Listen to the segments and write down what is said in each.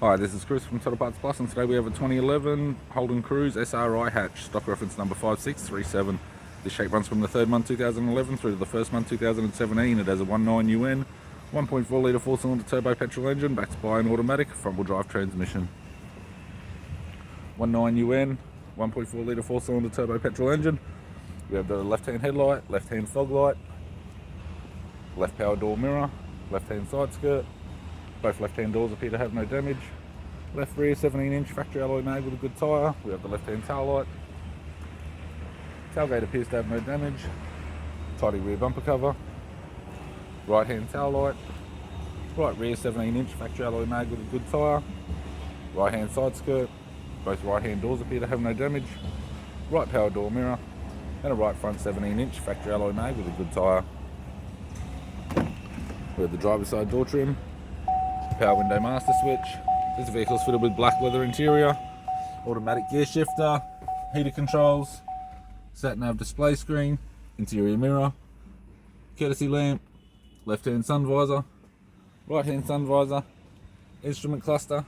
Hi, this is Chris from Total Parts Plus, and today we have a 2011 Holden Cruze SRi hatch, stock reference number 5637. This shape runs from the 3rd month 2011 through to the 1st month 2017. It has a 1.9 UN, 1.4 litre 4-cylinder turbo petrol engine backed by an automatic front-wheel drive transmission. 1.9 UN, 1.4 litre 4-cylinder turbo petrol engine. We have the left-hand headlight, left-hand fog light, left power door mirror, left-hand side skirt. Both left-hand doors appear to have no damage. Left rear 17-inch factory alloy mag with a good tyre. We have the left-hand taillight. Tailgate appears to have no damage. Tidy rear bumper cover. Right-hand taillight. Right rear 17-inch factory alloy mag with a good tyre. Right-hand side skirt. Both right-hand doors appear to have no damage. Right power door mirror. And a right front 17-inch factory alloy mag with a good tyre. We have the driver's side door trim. Power window master switch. This vehicle is fitted with black leather interior, automatic gear shifter, heater controls, sat nav display screen, interior mirror, courtesy lamp, left hand sun visor, right hand sun visor, instrument cluster,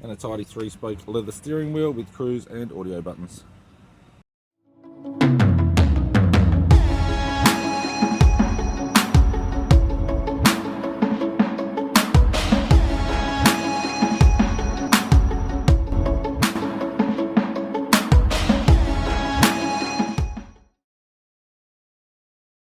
and a tidy 3-spoke leather steering wheel with cruise and audio buttons.